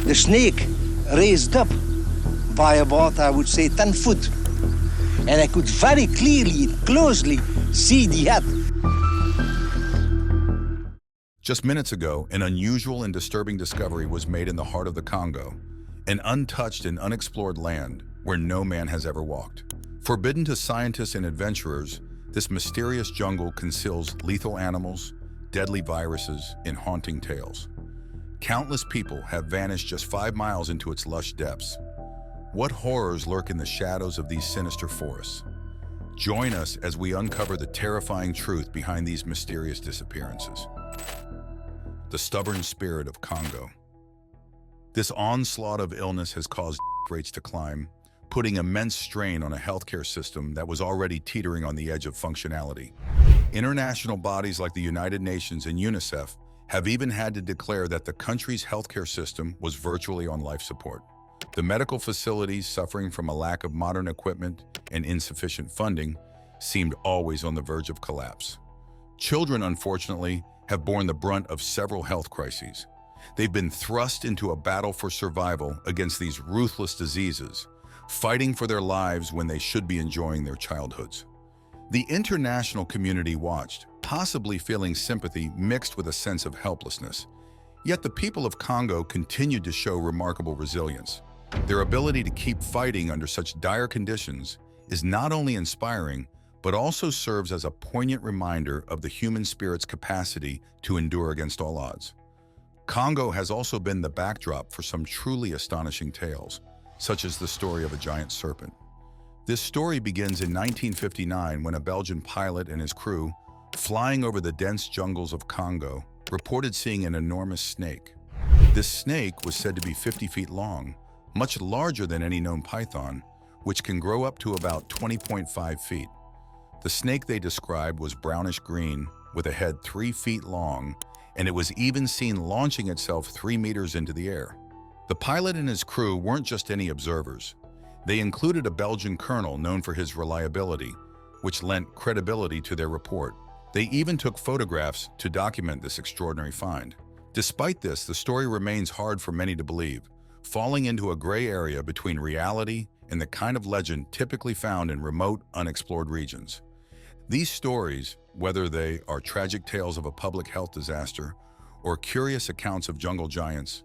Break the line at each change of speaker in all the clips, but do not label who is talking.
The snake raised up by about, I would say, 10 foot. And I could very clearly, closely see the head.
Just minutes ago, an unusual and disturbing discovery was made in the heart of the Congo, an untouched and unexplored land where no man has ever walked. Forbidden to scientists and adventurers, this mysterious jungle conceals lethal animals, deadly viruses, and haunting tales. Countless people have vanished just 5 miles into its lush depths. What horrors lurk in the shadows of these sinister forests? Join us as we uncover the terrifying truth behind these mysterious disappearances. The stubborn spirit of Congo. This onslaught of illness has caused rates to climb, putting immense strain on a healthcare system that was already teetering on the edge of functionality. International bodies like the United Nations and UNICEF have even had to declare that the country's healthcare system was virtually on life support. The medical facilities, suffering from a lack of modern equipment and insufficient funding, seemed always on the verge of collapse. Children, unfortunately, have borne the brunt of several health crises. They've been thrust into a battle for survival against these ruthless diseases, fighting for their lives when they should be enjoying their childhoods. The international community watched, possibly feeling sympathy mixed with a sense of helplessness. Yet the people of Congo continued to show remarkable resilience. Their ability to keep fighting under such dire conditions is not only inspiring, but also serves as a poignant reminder of the human spirit's capacity to endure against all odds. Congo has also been the backdrop for some truly astonishing tales, such as the story of a giant serpent. This story begins in 1959 when a Belgian pilot and his crew, flying over the dense jungles of Congo, reported seeing an enormous snake. This snake was said to be 50 feet long, much larger than any known python, which can grow up to about 20.5 feet. The snake they described was brownish-green, with a head 3 feet long, and it was even seen launching itself 3 meters into the air. The pilot and his crew weren't just any observers. They included a Belgian colonel known for his reliability, which lent credibility to their report. They even took photographs to document this extraordinary find. Despite this, the story remains hard for many to believe, falling into a gray area between reality and the kind of legend typically found in remote, unexplored regions. These stories, whether they are tragic tales of a public health disaster or curious accounts of jungle giants,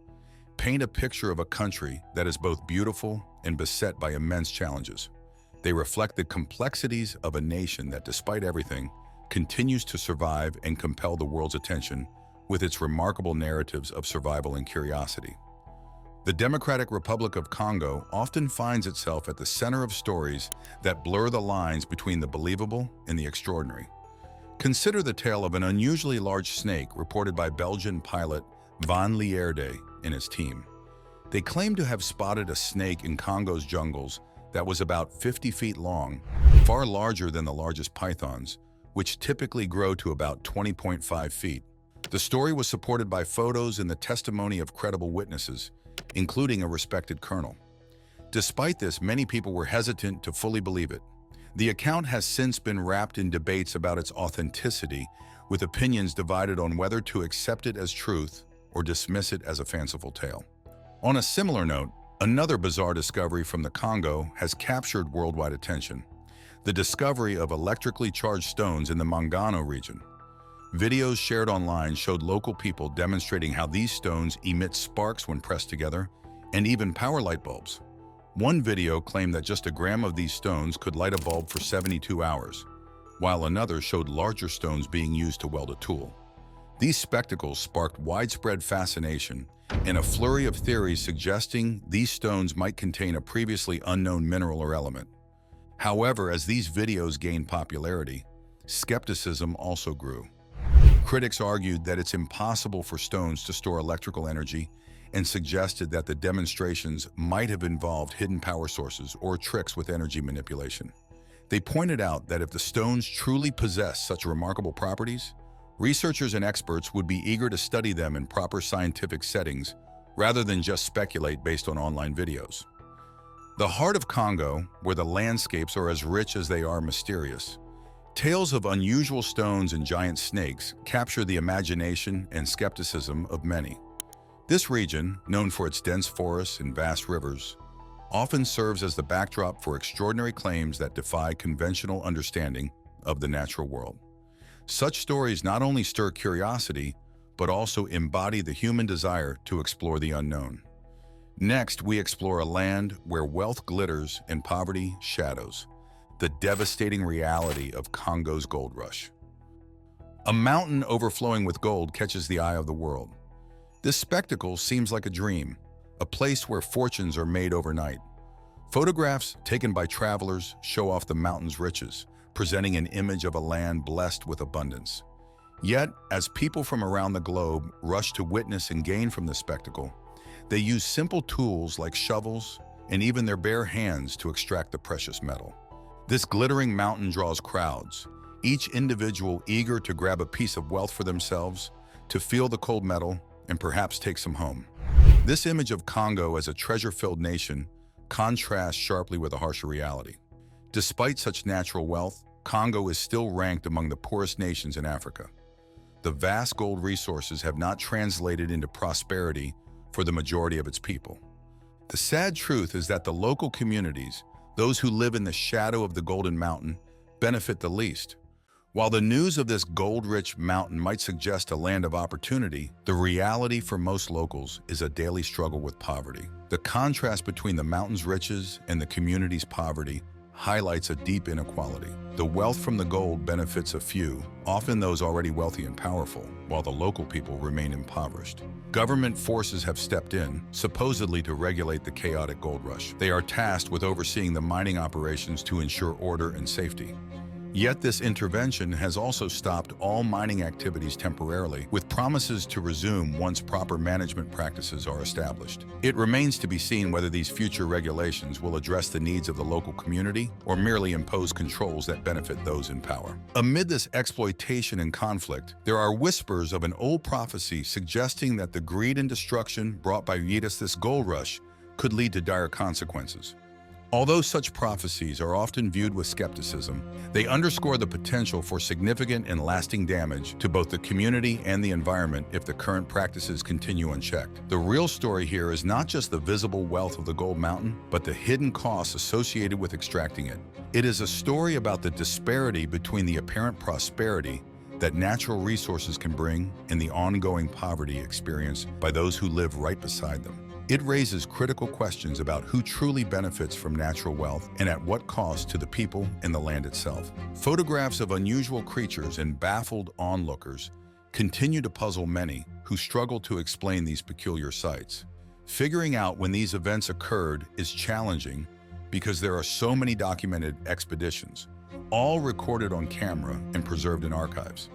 paint a picture of a country that is both beautiful and beset by immense challenges. They reflect the complexities of a nation that, despite everything, continues to survive and compel the world's attention with its remarkable narratives of survival and curiosity. The Democratic Republic of Congo often finds itself at the center of stories that blur the lines between the believable and the extraordinary. Consider the tale of an unusually large snake reported by Belgian pilot Van Lierde and his team. They claimed to have spotted a snake in Congo's jungles that was about 50 feet long, far larger than the largest pythons, which typically grow to about 20.5 feet. The story was supported by photos and the testimony of credible witnesses, including a respected colonel. Despite this, many people were hesitant to fully believe it. The account has since been wrapped in debates about its authenticity, with opinions divided on whether to accept it as truth or dismiss it as a fanciful tale. On a similar note, another bizarre discovery from the Congo has captured worldwide attention: the discovery of electrically charged stones in the Mangano region. Videos shared online showed local people demonstrating how these stones emit sparks when pressed together, and even power light bulbs. One video claimed that just a gram of these stones could light a bulb for 72 hours, while another showed larger stones being used to weld a tool. These spectacles sparked widespread fascination and a flurry of theories suggesting these stones might contain a previously unknown mineral or element. However, as these videos gained popularity, skepticism also grew. Critics argued that it's impossible for stones to store electrical energy and suggested that the demonstrations might have involved hidden power sources or tricks with energy manipulation. They pointed out that if the stones truly possess such remarkable properties, researchers and experts would be eager to study them in proper scientific settings rather than just speculate based on online videos. The heart of Congo, where the landscapes are as rich as they are mysterious, tales of unusual stones and giant snakes capture the imagination and skepticism of many. This region, known for its dense forests and vast rivers, often serves as the backdrop for extraordinary claims that defy conventional understanding of the natural world. Such stories not only stir curiosity, but also embody the human desire to explore the unknown. Next, we explore a land where wealth glitters and poverty shadows, the devastating reality of Congo's gold rush. A mountain overflowing with gold catches the eye of the world. This spectacle seems like a dream, a place where fortunes are made overnight. Photographs taken by travelers show off the mountain's riches, presenting an image of a land blessed with abundance. Yet, as people from around the globe rush to witness and gain from the spectacle, they use simple tools like shovels and even their bare hands to extract the precious metal. This glittering mountain draws crowds, each individual eager to grab a piece of wealth for themselves, to feel the cold metal, and perhaps take some home. This image of Congo as a treasure-filled nation contrasts sharply with a harsher reality. Despite such natural wealth, Congo is still ranked among the poorest nations in Africa. The vast gold resources have not translated into prosperity for the majority of its people. The sad truth is that the local communities, those who live in the shadow of the Golden Mountain, benefit the least. While the news of this gold-rich mountain might suggest a land of opportunity, the reality for most locals is a daily struggle with poverty. The contrast between the mountain's riches and the community's poverty highlights a deep inequality. The wealth from the gold benefits a few, often those already wealthy and powerful, while the local people remain impoverished. Government forces have stepped in, supposedly to regulate the chaotic gold rush. They are tasked with overseeing the mining operations to ensure order and safety. Yet this intervention has also stopped all mining activities temporarily, with promises to resume once proper management practices are established. It remains to be seen whether these future regulations will address the needs of the local community or merely impose controls that benefit those in power. Amid this exploitation and conflict, there are whispers of an old prophecy suggesting that the greed and destruction brought by this gold rush could lead to dire consequences. Although such prophecies are often viewed with skepticism, they underscore the potential for significant and lasting damage to both the community and the environment if the current practices continue unchecked. The real story here is not just the visible wealth of the gold mountain, but the hidden costs associated with extracting it. It is a story about the disparity between the apparent prosperity that natural resources can bring and the ongoing poverty experienced by those who live right beside them. It raises critical questions about who truly benefits from natural wealth and at what cost to the people and the land itself. Photographs of unusual creatures and baffled onlookers continue to puzzle many who struggle to explain these peculiar sights. Figuring out when these events occurred is challenging because there are so many documented expeditions, all recorded on camera and preserved in archives.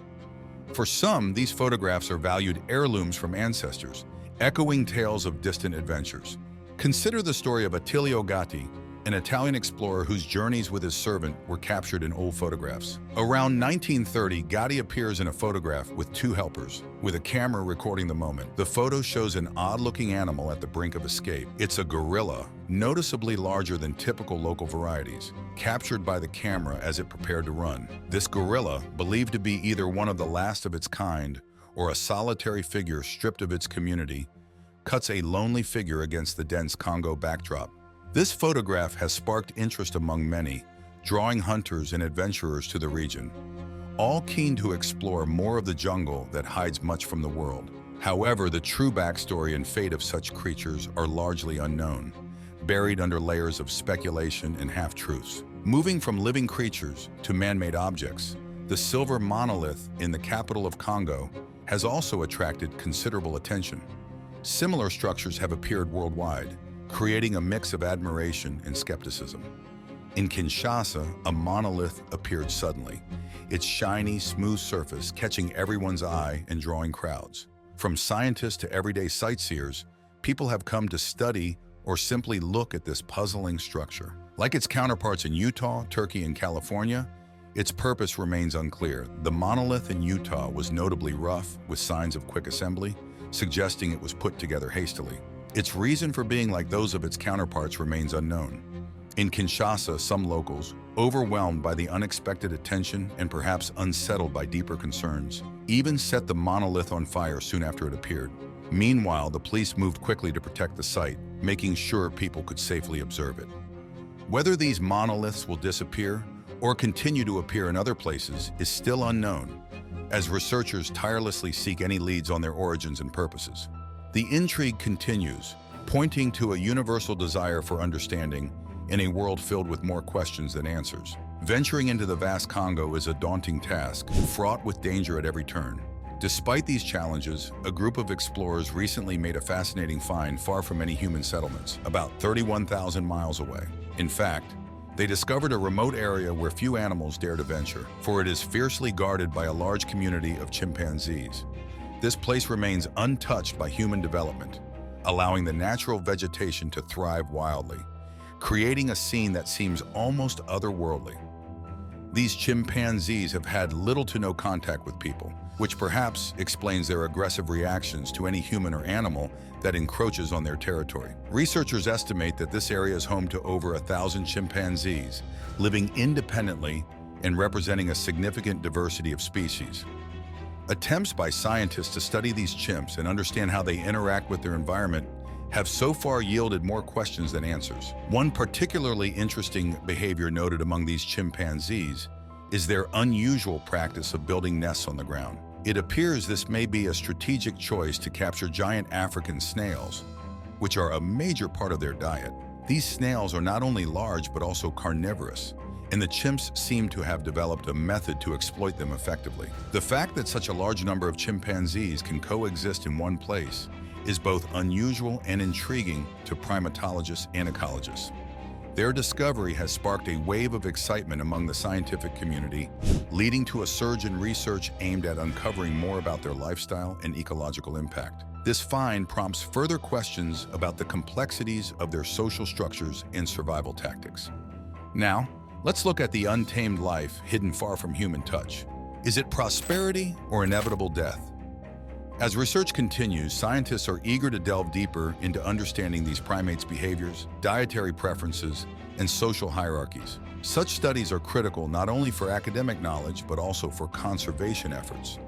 For some, these photographs are valued heirlooms from ancestors, echoing tales of distant adventures. Consider the story of Attilio Gatti, an Italian explorer whose journeys with his servant were captured in old photographs. Around 1930, Gatti appears in a photograph with two helpers, with a camera recording the moment. The photo shows an odd-looking animal at the brink of escape. It's a gorilla, noticeably larger than typical local varieties, captured by the camera as it prepared to run. This gorilla, believed to be either one of the last of its kind or a solitary figure stripped of its community, cuts a lonely figure against the dense Congo backdrop. This photograph has sparked interest among many, drawing hunters and adventurers to the region, all keen to explore more of the jungle that hides much from the world. However, the true backstory and fate of such creatures are largely unknown, buried under layers of speculation and half-truths. Moving from living creatures to man-made objects, the silver monolith in the capital of Congo has also attracted considerable attention. Similar structures have appeared worldwide, creating a mix of admiration and skepticism. In Kinshasa, a monolith appeared suddenly, its shiny, smooth surface catching everyone's eye and drawing crowds. From scientists to everyday sightseers, people have come to study or simply look at this puzzling structure. Like its counterparts in Utah, Turkey, and California, its purpose remains unclear. The monolith in Utah was notably rough, with signs of quick assembly, suggesting it was put together hastily. Its reason for being like those of its counterparts remains unknown. In Kinshasa, some locals, overwhelmed by the unexpected attention and perhaps unsettled by deeper concerns, even set the monolith on fire soon after it appeared. Meanwhile, the police moved quickly to protect the site, making sure people could safely observe it. Whether these monoliths will disappear or continue to appear in other places is still unknown, as researchers tirelessly seek any leads on their origins and purposes. The intrigue continues, pointing to a universal desire for understanding in a world filled with more questions than answers. Venturing into the vast Congo is a daunting task, fraught with danger at every turn. Despite these challenges, a group of explorers recently made a fascinating find far from any human settlements, about 31,000 miles away. In fact, they discovered a remote area where few animals dare to venture, for it is fiercely guarded by a large community of chimpanzees. This place remains untouched by human development, allowing the natural vegetation to thrive wildly, creating a scene that seems almost otherworldly. These chimpanzees have had little to no contact with people, which perhaps explains their aggressive reactions to any human or animal that encroaches on their territory. Researchers estimate that this area is home to over 1,000 chimpanzees, living independently and representing a significant diversity of species. Attempts by scientists to study these chimps and understand how they interact with their environment have so far yielded more questions than answers. One particularly interesting behavior noted among these chimpanzees is their unusual practice of building nests on the ground. It appears this may be a strategic choice to capture giant African snails, which are a major part of their diet. These snails are not only large but also carnivorous, and the chimps seem to have developed a method to exploit them effectively. The fact that such a large number of chimpanzees can coexist in one place is both unusual and intriguing to primatologists and ecologists. Their discovery has sparked a wave of excitement among the scientific community, leading to a surge in research aimed at uncovering more about their lifestyle and ecological impact. This find prompts further questions about the complexities of their social structures and survival tactics. Now, let's look at the untamed life hidden far from human touch. Is it prosperity or inevitable death? As research continues, scientists are eager to delve deeper into understanding these primates' behaviors, dietary preferences, and social hierarchies. Such studies are critical not only for academic knowledge, but also for conservation efforts,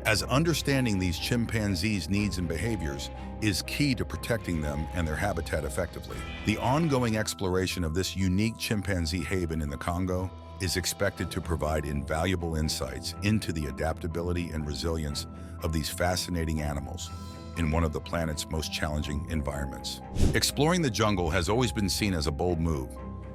as understanding these chimpanzees' needs and behaviors is key to protecting them and their habitat effectively. The ongoing exploration of this unique chimpanzee haven in the Congo is expected to provide invaluable insights into the adaptability and resilience of these fascinating animals in one of the planet's most challenging environments. Exploring the jungle has always been seen as a bold move,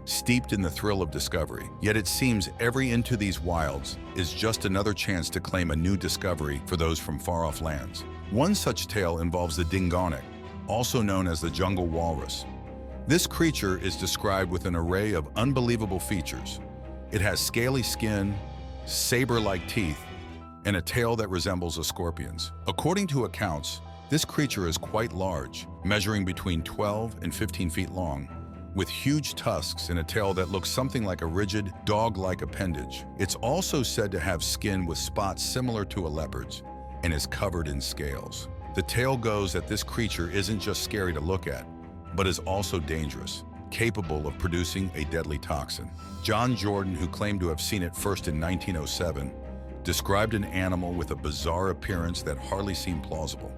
steeped in the thrill of discovery. Yet it seems every into these wilds is just another chance to claim a new discovery for those from far-off lands. One such tale involves the dingonek, also known as the jungle walrus. This creature is described with an array of unbelievable features. It has scaly skin, saber-like teeth, and a tail that resembles a scorpion's. According to accounts, this creature is quite large, measuring between 12 and 15 feet long, with huge tusks and a tail that looks something like a rigid, dog-like appendage. It's also said to have skin with spots similar to a leopard's and is covered in scales. The tale goes that this creature isn't just scary to look at, but is also dangerous, capable of producing a deadly toxin. John Jordan, who claimed to have seen it first in 1907, described an animal with a bizarre appearance that hardly seemed plausible,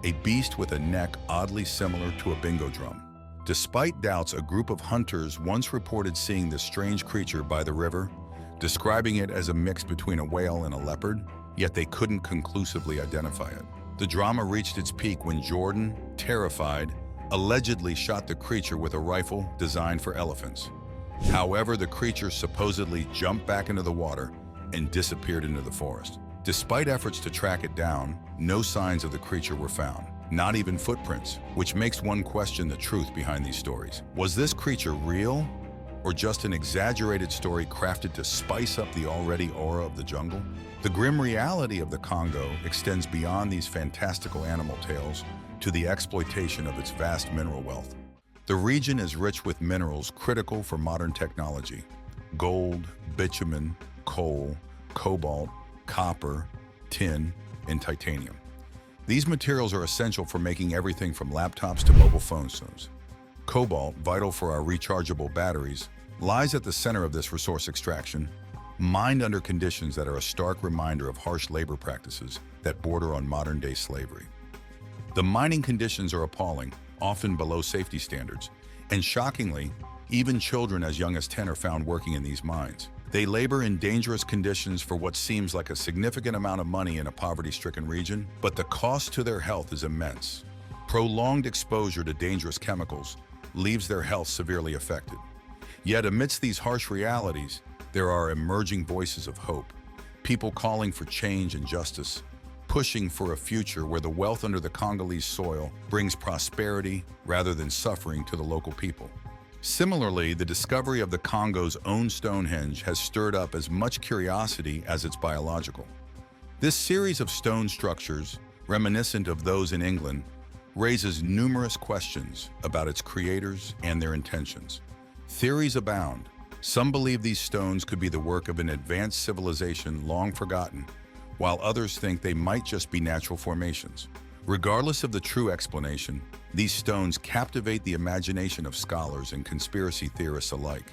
a beast with a neck oddly similar to a bingo drum. Despite doubts, a group of hunters once reported seeing this strange creature by the river, describing it as a mix between a whale and a leopard, yet they couldn't conclusively identify it. The drama reached its peak when Jordan, terrified, allegedly shot the creature with a rifle designed for elephants. However, the creature supposedly jumped back into the water and disappeared into the forest. Despite efforts to track it down, no signs of the creature were found, not even footprints, which makes one question the truth behind these stories. Was this creature real, or just an exaggerated story crafted to spice up the already aura of the jungle? The grim reality of the Congo extends beyond these fantastical animal tales to the exploitation of its vast mineral wealth. The region is rich with minerals critical for modern technology: gold, bitumen, coal, cobalt, copper, tin, and titanium. These materials are essential for making everything from laptops to mobile phones. Cobalt, vital for our rechargeable batteries, lies at the center of this resource extraction, mined under conditions that are a stark reminder of harsh labor practices that border on modern-day slavery. The mining conditions are appalling, often below safety standards, and shockingly, even children as young as 10 are found working in these mines. They labor in dangerous conditions for what seems like a significant amount of money in a poverty-stricken region, but the cost to their health is immense. Prolonged exposure to dangerous chemicals leaves their health severely affected. Yet amidst these harsh realities, there are emerging voices of hope, people calling for change and justice, pushing for a future where the wealth under the Congolese soil brings prosperity rather than suffering to the local people. Similarly, the discovery of the Congo's own Stonehenge has stirred up as much curiosity as its biological. This series of stone structures, reminiscent of those in England, raises numerous questions about its creators and their intentions. Theories abound. Some believe these stones could be the work of an advanced civilization long forgotten, while others think they might just be natural formations. Regardless of the true explanation, these stones captivate the imagination of scholars and conspiracy theorists alike,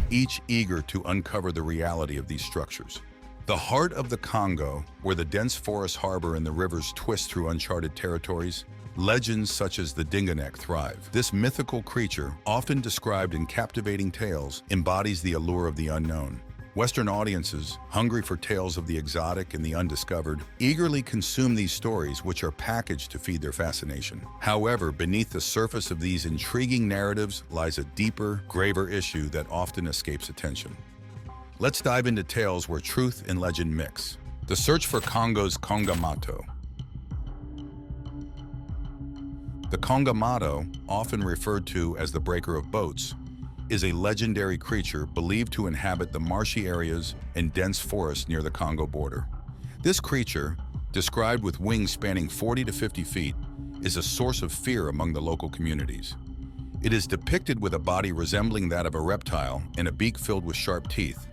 each eager to uncover the reality of these structures. The heart of the Congo, where the dense forests harbor and the rivers twist through uncharted territories, legends such as the Dingonek thrive. This mythical creature, often described in captivating tales, embodies the allure of the unknown. Western audiences, hungry for tales of the exotic and the undiscovered, eagerly consume these stories, which are packaged to feed their fascination. However, beneath the surface of these intriguing narratives lies a deeper, graver issue that often escapes attention. Let's dive into tales where truth and legend mix. The search for Congo's Kongamato. The Kongamato, often referred to as the breaker of boats, is a legendary creature believed to inhabit the marshy areas and dense forests near the Congo border. This creature, described with wings spanning 40 to 50 feet, is a source of fear among the local communities. It is depicted with a body resembling that of a reptile and a beak filled with sharp teeth,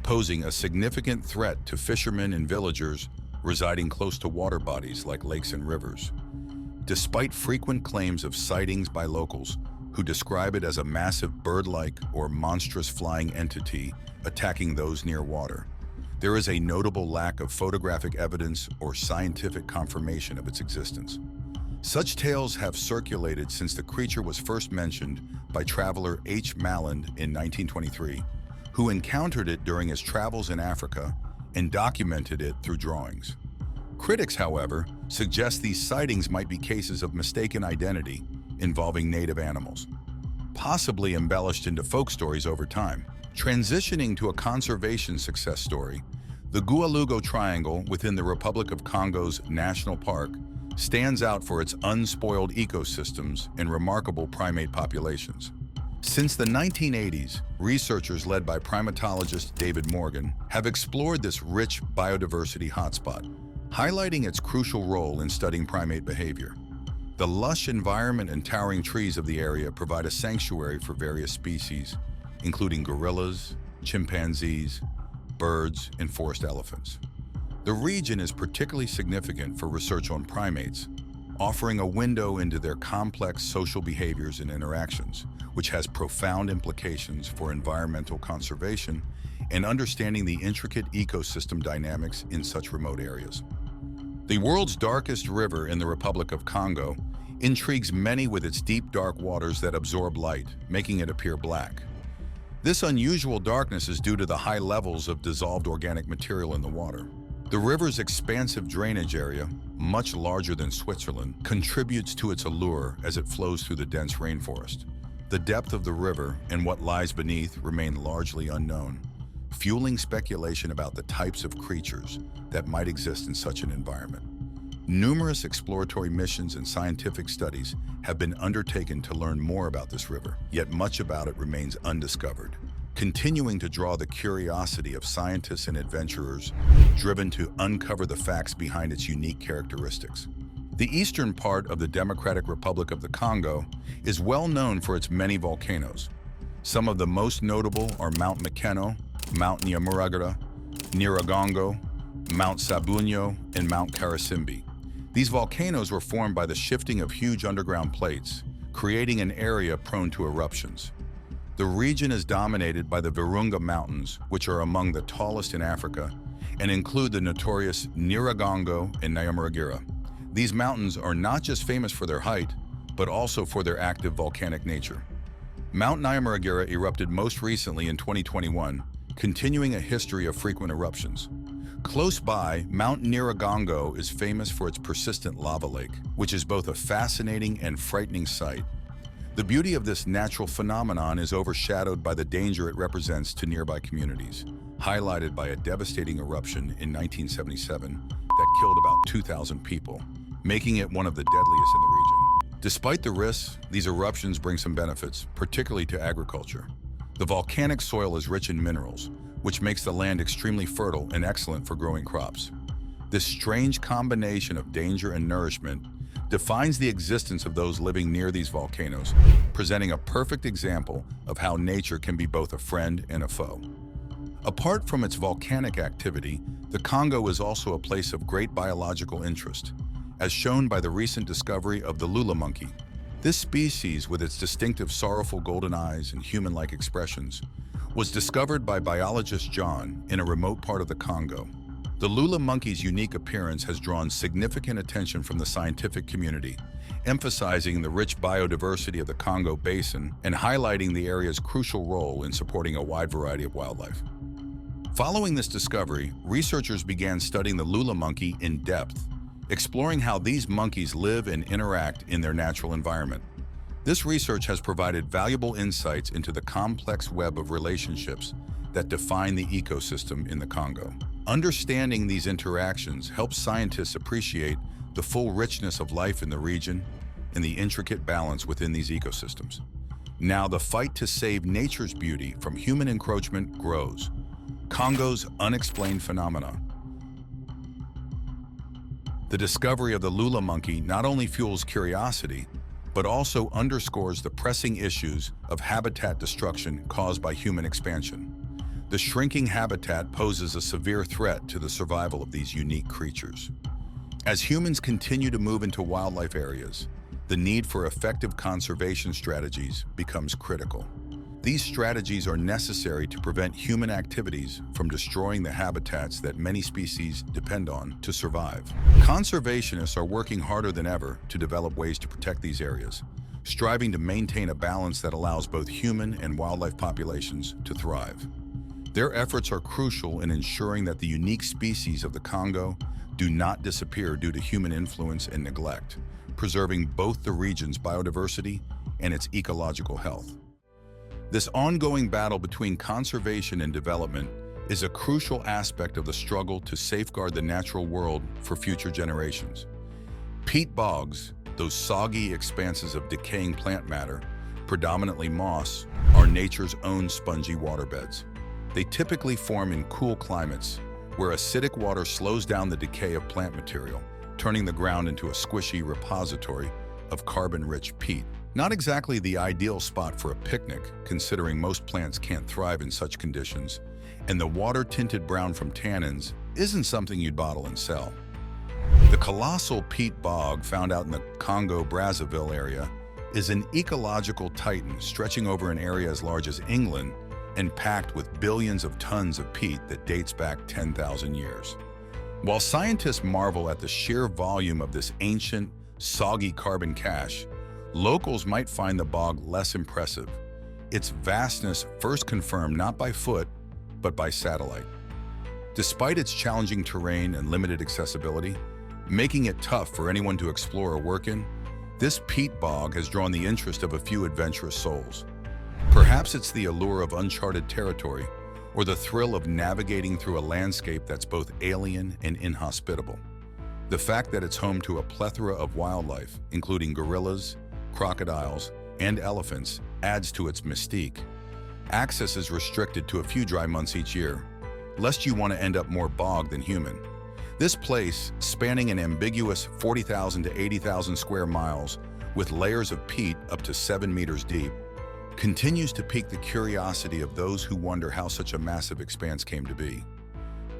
posing a significant threat to fishermen and villagers residing close to water bodies like lakes and rivers. Despite frequent claims of sightings by locals, who describe it as a massive bird-like or monstrous flying entity attacking those near water, there is a notable lack of photographic evidence or scientific confirmation of its existence. Such tales have circulated since the creature was first mentioned by traveler H. Malland in 1923, who encountered it during his travels in Africa and documented it through drawings. Critics, however, suggest these sightings might be cases of mistaken identity involving native animals, possibly embellished into folk stories over time. Transitioning to a conservation success story, the Gualugo Triangle within the Republic of Congo's National Park stands out for its unspoiled ecosystems and remarkable primate populations. Since the 1980s, researchers led by primatologist David Morgan have explored this rich biodiversity hotspot, highlighting its crucial role in studying primate behavior. The lush environment and towering trees of the area provide a sanctuary for various species, including gorillas, chimpanzees, birds, and forest elephants. The region is particularly significant for research on primates, offering a window into their complex social behaviors and interactions, which has profound implications for environmental conservation and understanding the intricate ecosystem dynamics in such remote areas. The world's darkest river in the Republic of Congo intrigues many with its deep, dark waters that absorb light, making it appear black. This unusual darkness is due to the high levels of dissolved organic material in the water. The river's expansive drainage area, much larger than Switzerland, contributes to its allure as it flows through the dense rainforest. The depth of the river and what lies beneath remain largely unknown, fueling speculation about the types of creatures that might exist in such an environment. Numerous exploratory missions and scientific studies have been undertaken to learn more about this river, yet much about it remains undiscovered, continuing to draw the curiosity of scientists and adventurers driven to uncover the facts behind its unique characteristics. The eastern part of the Democratic Republic of the Congo is well known for its many volcanoes. Some of the most notable are Mount Mikeno, Mount Nyamuragara, Nyiragongo, Mount Sabunyo, and Mount Karasimbi. These volcanoes were formed by the shifting of huge underground plates, creating an area prone to eruptions. The region is dominated by the Virunga Mountains, which are among the tallest in Africa, and include the notorious Nyiragongo and Nyamuragira. These mountains are not just famous for their height, but also for their active volcanic nature. Mount Nyamuragira erupted most recently in 2021, continuing a history of frequent eruptions. Close by, Mount Nyiragongo is famous for its persistent lava lake, which is both a fascinating and frightening sight. The beauty of this natural phenomenon is overshadowed by the danger it represents to nearby communities, highlighted by a devastating eruption in 1977 that killed about 2,000 people, making it one of the deadliest in the region. Despite the risks, these eruptions bring some benefits, particularly to agriculture. The volcanic soil is rich in minerals, which makes the land extremely fertile and excellent for growing crops. This strange combination of danger and nourishment defines the existence of those living near these volcanoes, presenting a perfect example of how nature can be both a friend and a foe. Apart from its volcanic activity, the Congo is also a place of great biological interest, as shown by the recent discovery of the Lula monkey. This species, with its distinctive sorrowful golden eyes and human-like expressions, was discovered by biologist John in a remote part of the Congo. The Lula monkey's unique appearance has drawn significant attention from the scientific community, emphasizing the rich biodiversity of the Congo basin and highlighting the area's crucial role in supporting a wide variety of wildlife. Following this discovery, researchers began studying the Lula monkey in depth, exploring how these monkeys live and interact in their natural environment. This research has provided valuable insights into the complex web of relationships that define the ecosystem in the Congo. Understanding these interactions helps scientists appreciate the full richness of life in the region and the intricate balance within these ecosystems. Now, the fight to save nature's beauty from human encroachment grows. Congo's unexplained phenomena. The discovery of the Lula monkey not only fuels curiosity, but also underscores the pressing issues of habitat destruction caused by human expansion. The shrinking habitat poses a severe threat to the survival of these unique creatures. As humans continue to move into wildlife areas, the need for effective conservation strategies becomes critical. These strategies are necessary to prevent human activities from destroying the habitats that many species depend on to survive. Conservationists are working harder than ever to develop ways to protect these areas, striving to maintain a balance that allows both human and wildlife populations to thrive. Their efforts are crucial in ensuring that the unique species of the Congo do not disappear due to human influence and neglect, preserving both the region's biodiversity and its ecological health. This ongoing battle between conservation and development is a crucial aspect of the struggle to safeguard the natural world for future generations. Peat bogs, those soggy expanses of decaying plant matter, predominantly moss, are nature's own spongy waterbeds. They typically form in cool climates, where acidic water slows down the decay of plant material, turning the ground into a squishy repository of carbon-rich peat. Not exactly the ideal spot for a picnic, considering most plants can't thrive in such conditions, and the water-tinted brown from tannins isn't something you'd bottle and sell. The colossal peat bog found out in the Congo-Brazzaville area is an ecological titan stretching over an area as large as England and packed with billions of tons of peat that dates back 10,000 years. While scientists marvel at the sheer volume of this ancient, soggy carbon cache, locals might find the bog less impressive. Its vastness first confirmed not by foot, but by satellite. Despite its challenging terrain and limited accessibility, making it tough for anyone to explore or work in, this peat bog has drawn the interest of a few adventurous souls. Perhaps it's the allure of uncharted territory, or the thrill of navigating through a landscape that's both alien and inhospitable. The fact that it's home to a plethora of wildlife, including gorillas, crocodiles, and elephants, adds to its mystique. Access is restricted to a few dry months each year, lest you want to end up more bog than human. This place, spanning an ambiguous 40,000 to 80,000 square miles with layers of peat up to 7 meters deep, continues to pique the curiosity of those who wonder how such a massive expanse came to be.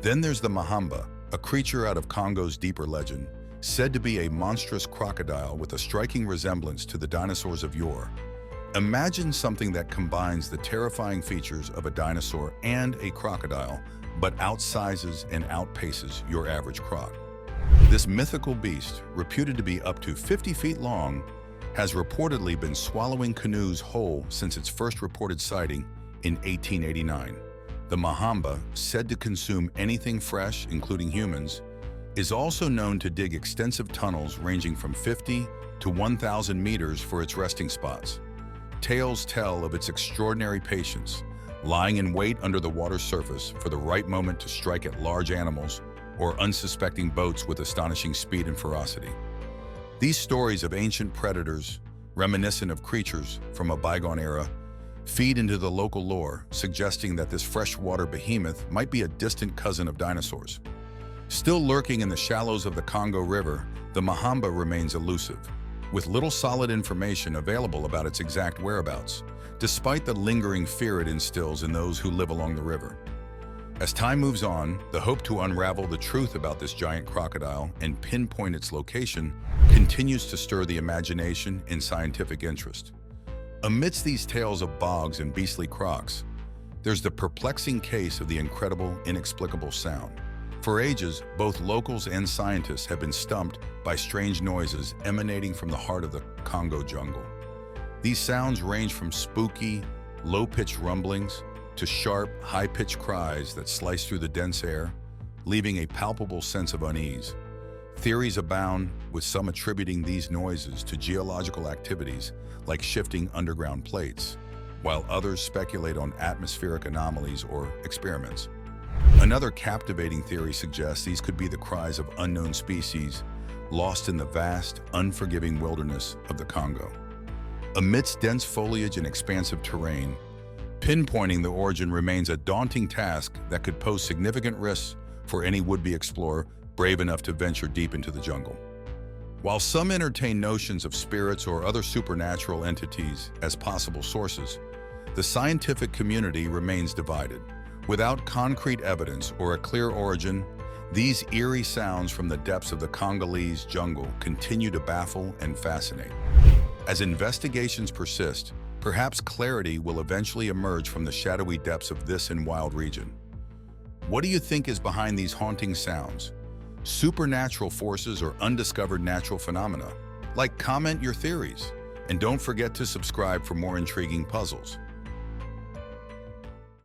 Then there's the Mahamba, a creature out of Congo's deeper legend, said to be a monstrous crocodile with a striking resemblance to the dinosaurs of yore. Imagine something that combines the terrifying features of a dinosaur and a crocodile, but outsizes and outpaces your average croc. This mythical beast, reputed to be up to 50 feet long, has reportedly been swallowing canoes whole since its first reported sighting in 1889. The Mahamba, said to consume anything fresh, including humans, is also known to dig extensive tunnels ranging from 50 to 1,000 meters for its resting spots. Tales tell of its extraordinary patience, lying in wait under the water's surface for the right moment to strike at large animals or unsuspecting boats with astonishing speed and ferocity. These stories of ancient predators, reminiscent of creatures from a bygone era, feed into the local lore, suggesting that this freshwater behemoth might be a distant cousin of dinosaurs. Still lurking in the shallows of the Congo River, the Mahamba remains elusive, with little solid information available about its exact whereabouts, despite the lingering fear it instills in those who live along the river. As time moves on, the hope to unravel the truth about this giant crocodile and pinpoint its location continues to stir the imagination and scientific interest. Amidst these tales of bogs and beastly crocs, there's the perplexing case of the incredible, inexplicable sound. For ages, both locals and scientists have been stumped by strange noises emanating from the heart of the Congo jungle. These sounds range from spooky, low-pitched rumblings to sharp, high-pitched cries that slice through the dense air, leaving a palpable sense of unease. Theories abound, with some attributing these noises to geological activities like shifting underground plates, while others speculate on atmospheric anomalies or experiments. Another captivating theory suggests these could be the cries of unknown species lost in the vast, unforgiving wilderness of the Congo. Amidst dense foliage and expansive terrain, pinpointing the origin remains a daunting task that could pose significant risks for any would-be explorer brave enough to venture deep into the jungle. While some entertain notions of spirits or other supernatural entities as possible sources, the scientific community remains divided. Without concrete evidence or a clear origin, these eerie sounds from the depths of the Congolese jungle continue to baffle and fascinate. As investigations persist, perhaps clarity will eventually emerge from the shadowy depths of this wild region. What do you think is behind these haunting sounds? Supernatural forces or undiscovered natural phenomena? Comment your theories, and don't forget to subscribe for more intriguing puzzles.